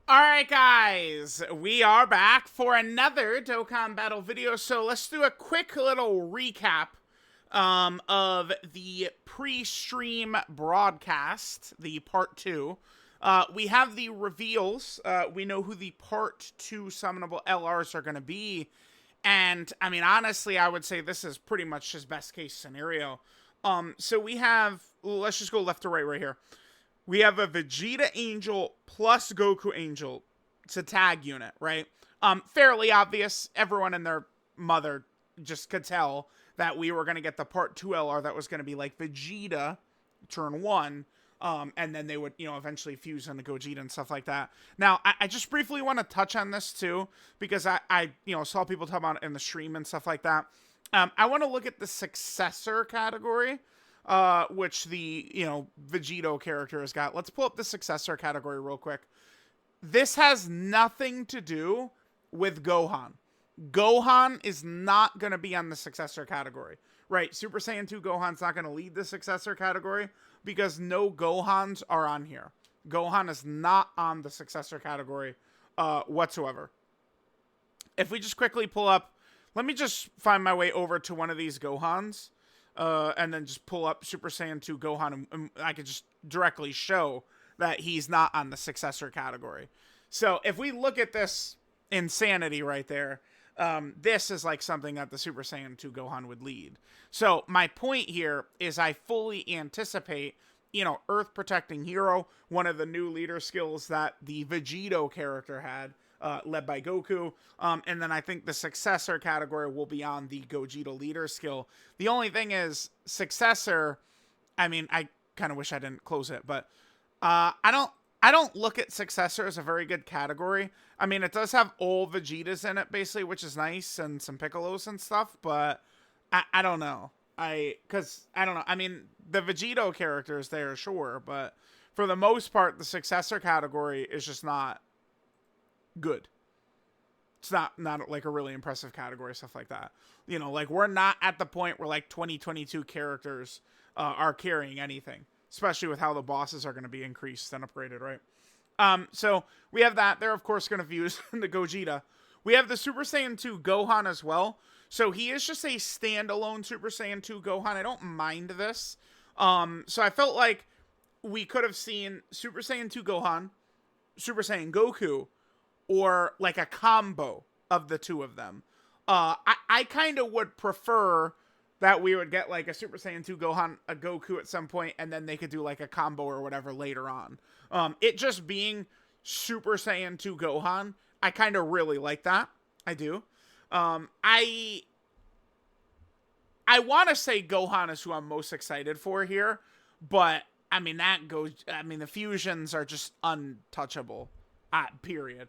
Alright guys, we are back for another Dokkan Battle video, so let's do a quick little recap of the pre-stream broadcast, the part 2. We have the reveals, we know who the part 2 summonable LRs are going to be, and I mean honestly I would say this is pretty much his best case scenario. So we have, let's just go left to right here. We have a Vegeta Angel plus Goku Angel. It's a tag unit, right? Fairly obvious. Everyone and their mother just could tell that we were going to get the part 2 LR that was going to be like Vegeta turn 1. And then they would, eventually fuse into Gogeta and stuff like that. Now, I just briefly want to touch on this too, because I saw people talk about it in the stream and stuff like that. I want to look at the successor category. Which the, Vegito character has got. Let's pull up the successor category real quick. This has nothing to do with Gohan. Gohan is not going to be on the successor category, right? Super Saiyan 2 Gohan's not going to lead the successor category because no Gohans are on here. Gohan is not on the successor category whatsoever. If we just quickly pull up, let me just find my way over to one of these Gohans. And then just pull up Super Saiyan 2 Gohan, and I could just directly show that he's not on the successor category. So if we look at this insanity right there, this is like something that the Super Saiyan 2 Gohan would lead. So my point here is I fully anticipate, Earth Protecting Hero, one of the new leader skills that the Vegito character had, led by Goku. And then I think the successor category will be on the Gogeta leader skill. The only thing is, successor, I mean, I kind of wish I didn't close it, but I don't look at successor as a very good category. I mean, it does have all Vegetas in it, basically, which is nice, and some Piccolos and stuff, but I don't know. I don't know. I mean, the Vegito character is there, sure, but for the most part, the successor category is just not good. It's not like a really impressive category, stuff like that. Like we're not at the point where like 2022 characters are carrying anything, especially with how the bosses are going to be increased and upgraded, right? So we have that. They're of course going to fuse into Gogeta. We have the Super Saiyan 2 Gohan as well. So he is just a standalone Super Saiyan 2 Gohan. I don't mind this. So I felt like we could have seen Super Saiyan 2 Gohan, Super Saiyan Goku, or like a combo of the two of them. I kind of would prefer that we would get like a Super Saiyan 2 Gohan, a Goku at some point, and then they could do like a combo or whatever later on. It just being Super Saiyan 2 Gohan, I kind of really like that. I do. I want to say Gohan is who I'm most excited for here, but I mean, the fusions are just untouchable. Period.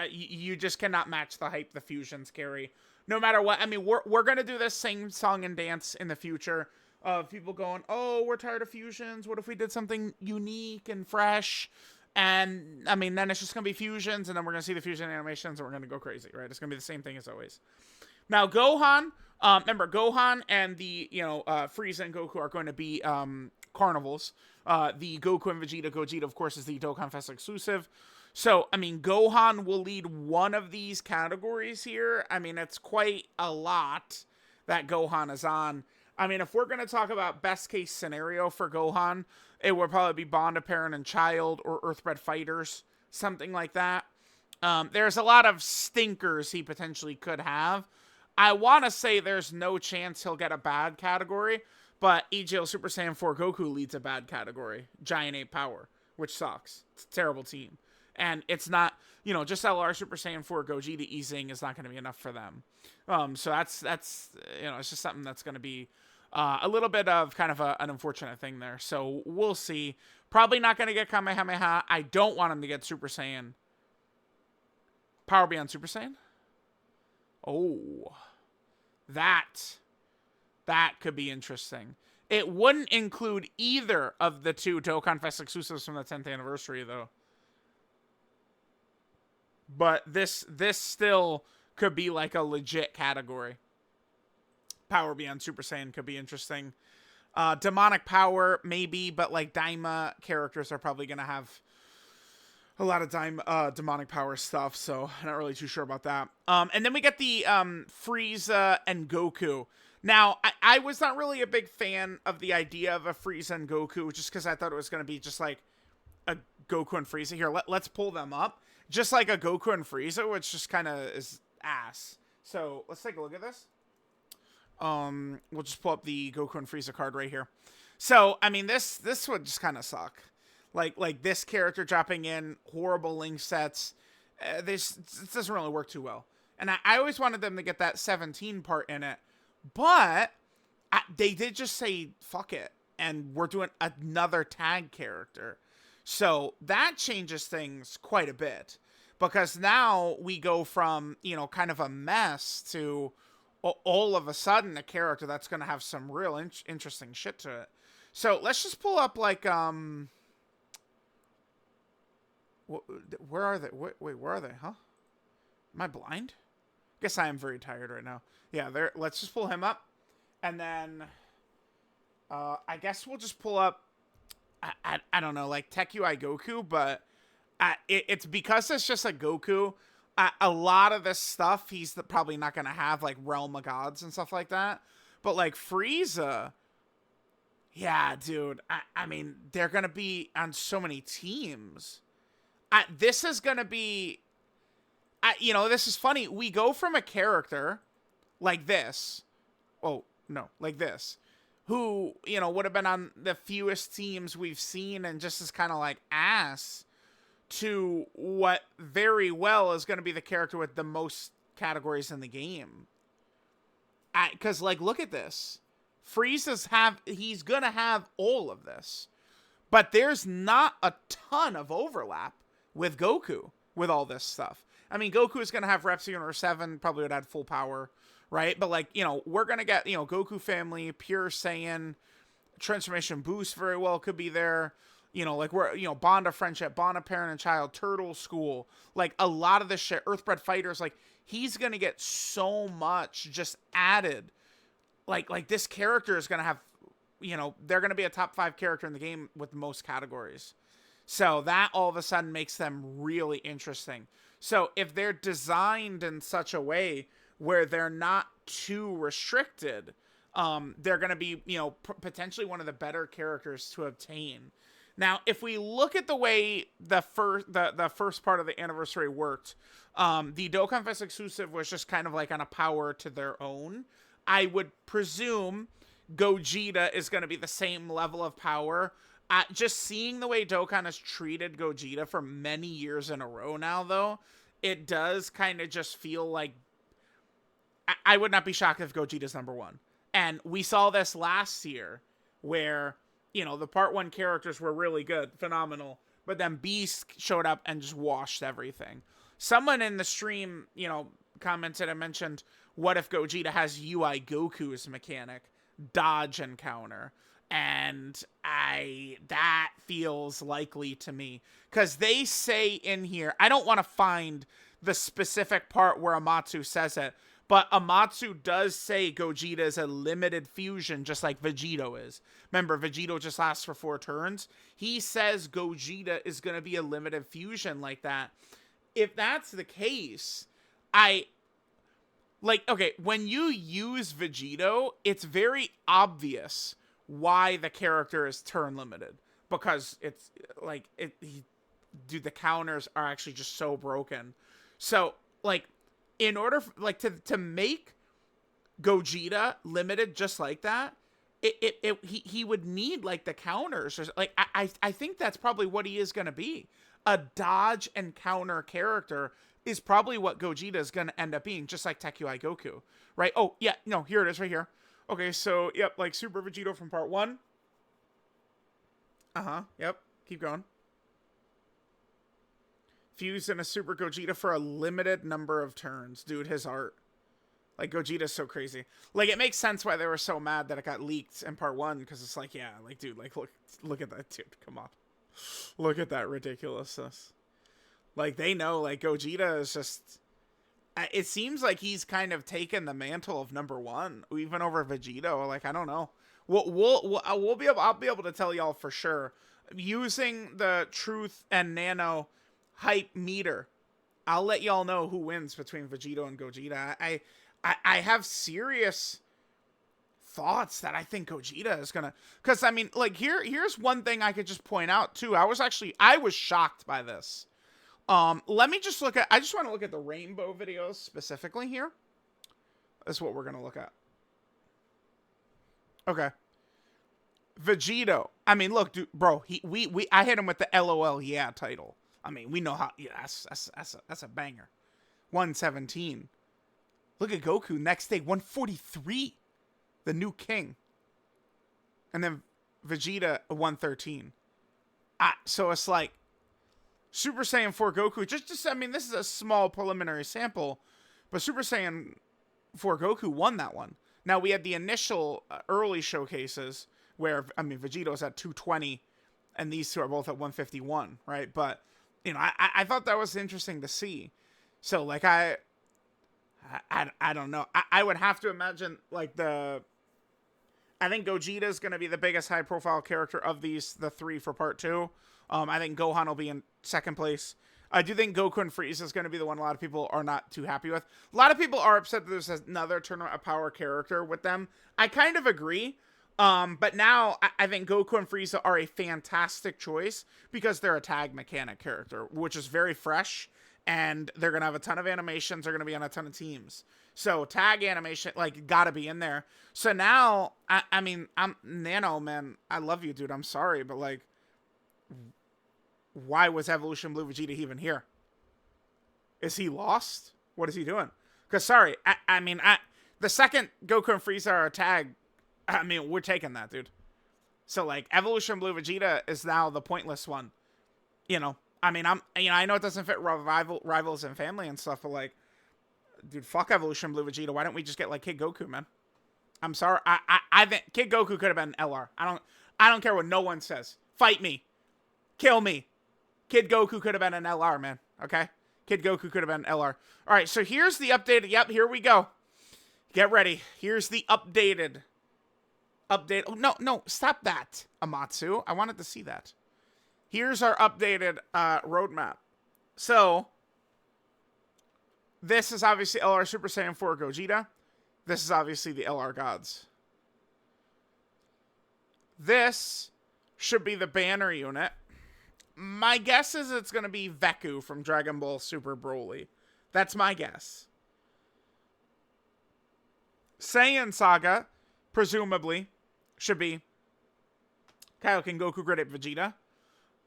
You just cannot match the hype the fusions carry, no matter what. I mean, we're gonna do this same song and dance in the future of people going, oh, we're tired of fusions, what if we did something unique and fresh? And I mean, then it's just gonna be fusions, and then we're gonna see the fusion animations, and we're gonna go crazy, right? It's gonna be the same thing as always. Now Gohan, remember Gohan and the Frieza and Goku are going to be carnivals. The Goku and Gogeta of course is the Dokkan Fest exclusive. So, I mean, Gohan will lead one of these categories here. I mean, it's quite a lot that Gohan is on. I mean, if we're going to talk about best case scenario for Gohan, it would probably be Bond of Parent and Child or Earthbred Fighters, something like that. There's a lot of stinkers he potentially could have. I want to say there's no chance he'll get a bad category, but EGL Super Saiyan 4 Goku leads a bad category, Giant Ape Power, which sucks. It's a terrible team. And it's not, just LR Super Saiyan 4 Gogeta easing is not going to be enough for them. So that's it's just something that's going to be a little bit of kind of an unfortunate thing there. So we'll see. Probably not going to get Kamehameha. I don't want him to get Super Saiyan. Power Beyond Super Saiyan? Oh, that could be interesting. It wouldn't include either of the two Dokkan Fest exclusives from the 10th anniversary, though. But this still could be like a legit category. Power Beyond Super Saiyan could be interesting. Demonic Power, maybe, but like Daima characters are probably going to have a lot of demonic power stuff, so I'm not really too sure about that. And then we get the Frieza and Goku. Now, I was not really a big fan of the idea of a Frieza and Goku, just because I thought it was going to be just like a Goku and Frieza. Here, let's pull them up. Just like a Goku and Frieza, which just kind of is ass. So, let's take a look at this. We'll just pull up the Goku and Frieza card right here. So, I mean, this would just kind of suck. Like this character dropping in, horrible link sets. This doesn't really work too well. And I always wanted them to get that 17 part in it. But they did just say, fuck it. And we're doing another tag character. So that changes things quite a bit. Because now we go from, you know, kind of a mess to all of a sudden a character that's going to have some real interesting shit to it. So let's just pull up like, where are they? Wait, where are they? Huh? Am I blind? Guess I am very tired right now. Yeah, there. Let's just pull him up, and then I guess we'll just pull up. I don't know, like Tech UI Goku, but it's because it's just a Goku. A lot of this stuff he's probably not gonna have, like Realm of Gods and stuff like that. But like Frieza, yeah, dude. I mean, they're gonna be on so many teams. This is gonna be. You know, this is funny. We go from a character like this. Oh, no, like this. Who, you know, would have been on the fewest teams we've seen and just is kind of like ass, to what very well is going to be the character with the most categories in the game. Because, like, look at this. He's going to have all of this. But there's not a ton of overlap with Goku with all this stuff. I mean, Goku is going to have Rep Universe 7, probably would add full power, right? But, like, you know, we're going to get, you know, Goku Family, Pure Saiyan, Transformation Boost very well could be there. You know, like, we're, you know, Bond of Friendship, Bond of Parent and Child, Turtle School. Like, a lot of this shit, Earthbred Fighters, like, he's going to get so much just added. Like, this character is going to have, you know, they're going to be a top 5 character in the game with most categories. So that all of a sudden makes them really interesting. So if they're designed in such a way where they're not too restricted, they're going to be, you know, potentially one of the better characters to obtain. Now, if we look at the way the first part of the anniversary worked, the Dokkan Fest exclusive was just kind of like on a power to their own. I would presume Gogeta is going to be the same level of power. Just seeing the way Dokkan has treated Gogeta for many years in a row now, though, it does kind of just feel like I would not be shocked if Gogeta's number 1. And we saw this last year where, you know, the part 1 characters were really good, phenomenal, but then Beast showed up and just washed everything. Someone in the stream, you know, commented and mentioned, what if Gogeta has UI Goku's mechanic, dodge and counter? And that feels likely to me, because they say in here, I don't want to find the specific part where Amatsu says it, but Amatsu does say Gogeta is a limited fusion, just like Vegito is. Remember, Vegito just lasts for 4 turns. He says Gogeta is going to be a limited fusion like that. If that's the case, okay, when you use Vegito, it's very obvious why the character is turn limited, because it's like dude, the counters are actually just so broken. So like, in order to make Gogeta limited just like that, he would need like the counters, or like I think that's probably what he is going to be. A dodge and counter character is probably what Gogeta is going to end up being, just like Tech UI Goku, right? Oh yeah, no, here it is right here. Okay, so, yep, like Super Vegito from part 1. Yep, keep going. Fused in a Super Gogeta for a limited number of turns. Dude, his art. Like, Gogeta's so crazy. Like, it makes sense why they were so mad that it got leaked in part 1, because it's like, yeah, like, dude, like, look at that, dude, come on. Look at that ridiculousness. Like, they know, like, Gogeta is just... It seems like he's kind of taken the mantle of number 1, even over Vegito. Like, I don't know. I'll be able to tell y'all for sure. Using the Truth and Nano hype meter, I'll let y'all know who wins between Vegito and Gogeta. I have serious thoughts that I think Gogeta is gonna, because I mean, like, here's one thing I could just point out too. I was shocked by this. Let me just look at, I just want to look at the rainbow videos specifically here. That's what we're gonna look at. Okay. Vegito. I mean, look, dude, bro, I hit him with the LOL yeah title. I mean, we know how, yeah, that's a banger. 117. Look at Goku next day, 143. The new king. And then Vegeta, 113. So it's like Super Saiyan 4 Goku, just I mean, this is a small preliminary sample, but Super Saiyan 4 Goku won that one. Now, we had the initial early showcases where, I mean, Vegeto's at 220, and these two are both at 151, right? But, you know, I thought that was interesting to see. So, like, I don't know. I would have to imagine, like, I think Gogeta is going to be the biggest high-profile character of the three for part 2. I think Gohan will be in second place. I do think Goku and Frieza is going to be the one a lot of people are not too happy with. A lot of people are upset that there's another Tournament of Power character with them. I kind of agree. But now I think Goku and Frieza are a fantastic choice because they're a tag mechanic character, which is very fresh, and they're going to have a ton of animations. They're going to be on a ton of teams. So tag animation, like, gotta be in there. So now, I mean, I'm Nano, man. I love you, dude. I'm sorry, but, like, why was Evolution Blue Vegeta even here? Is he lost? What is he doing? Because, sorry, I mean, the second Goku and Frieza are a tag, I mean, we're taking that, dude. So, like, Evolution Blue Vegeta is now the pointless one. You know, I mean, I know it doesn't fit rivals and family and stuff, but, like, dude, fuck Evolution Blue Vegeta. Why don't we just get, like, Kid Goku, man? I'm sorry. I think Kid Goku could have been LR. I don't care what no one says. Fight me. Kill me. Kid Goku could have been an LR, man. Okay? Kid Goku could have been LR. All right, so here's the updated. Yep, here we go. Get ready. Here's the updated. Oh, no, stop that, Amatsu. I wanted to see that. Here's our updated roadmap. So, this is obviously LR Super Saiyan 4 Gogeta. This is obviously the LR Gods. This should be the banner unit. My guess is it's going to be Veku from Dragon Ball Super Broly. That's my guess. Saiyan Saga, presumably, should be Kaioken Goku Grid at Vegeta.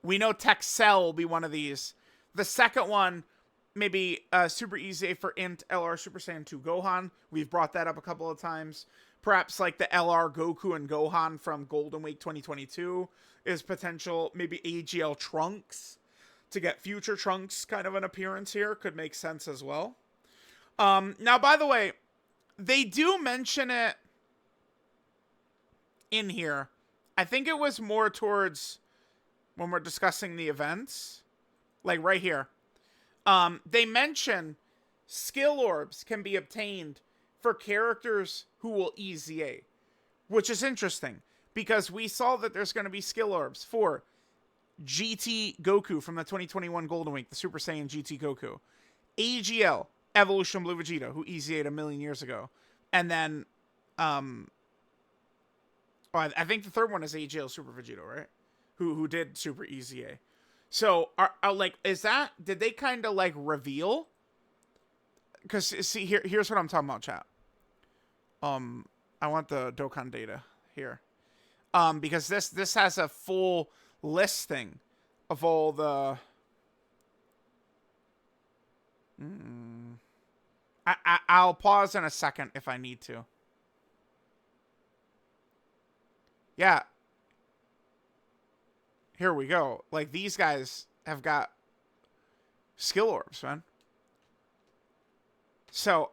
We know Tech Cell will be one of these. The second one, maybe Super Easy for Int LR Super Saiyan 2 Gohan. We've brought that up a couple of times. Perhaps like the LR Goku and Gohan from Golden Week 2022 is potential. Maybe AGL Trunks to get future Trunks kind of an appearance here could make sense as well. Now, by the way, they do mention it in here. I think it was more towards when we're discussing the events. Like right here. They mention skill orbs can be obtained for characters who will EZA, which is interesting because we saw that there's going to be skill orbs for GT Goku from the 2021 Golden Week, the Super Saiyan GT Goku, AGL Evolution Blue Vegeta, who EZA'd a million years ago, and then I think the third one is AGL Super Vegeta, right? Who did Super EZA. So, did they kind of, like, reveal? Because, see, here's what I'm talking about, chat. I want the Dokkan data here. Because this has a full listing of all the... I'll pause in a second if I need to. Yeah. Here we go. Like, these guys have got skill orbs, man. So,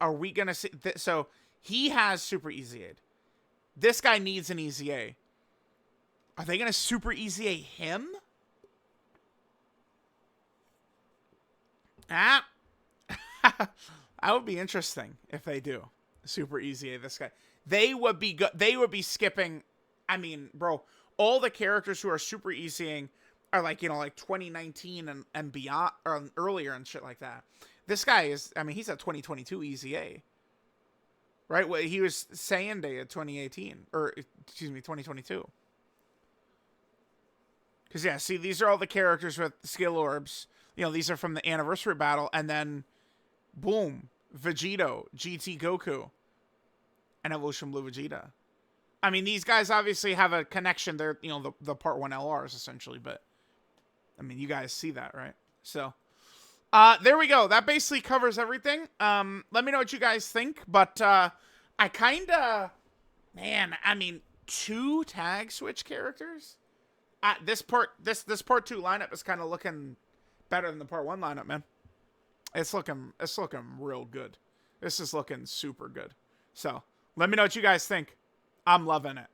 are we going to see... So, he has Super EZA. This guy needs an EZA. Are they going to Super EZA him? That would be interesting if they do Super EZA this guy. They would be skipping... I mean, bro, all the characters who are Super EZAing or like, you know, like 2019 and beyond, or earlier and shit like that. This guy is, I mean, he's at 2022 EZA, right? Well, he was Saiyan Day at 2018, or excuse me, 2022. Because yeah, see, these are all the characters with skill orbs. You know, these are from the anniversary battle, and then boom, Vegito, GT Goku, and Evolution Blue Vegeta. I mean, these guys obviously have a connection. They're, you know, the Part 1 LRs, essentially. But, I mean, you guys see that, right? So, there we go. That basically covers everything. Let me know what you guys think. But, I kind of... Man, I mean, 2 tag switch characters? This part 2 lineup is kind of looking better than the Part 1 lineup, man. It's looking real good. This is looking super good. So, let me know what you guys think. I'm loving it.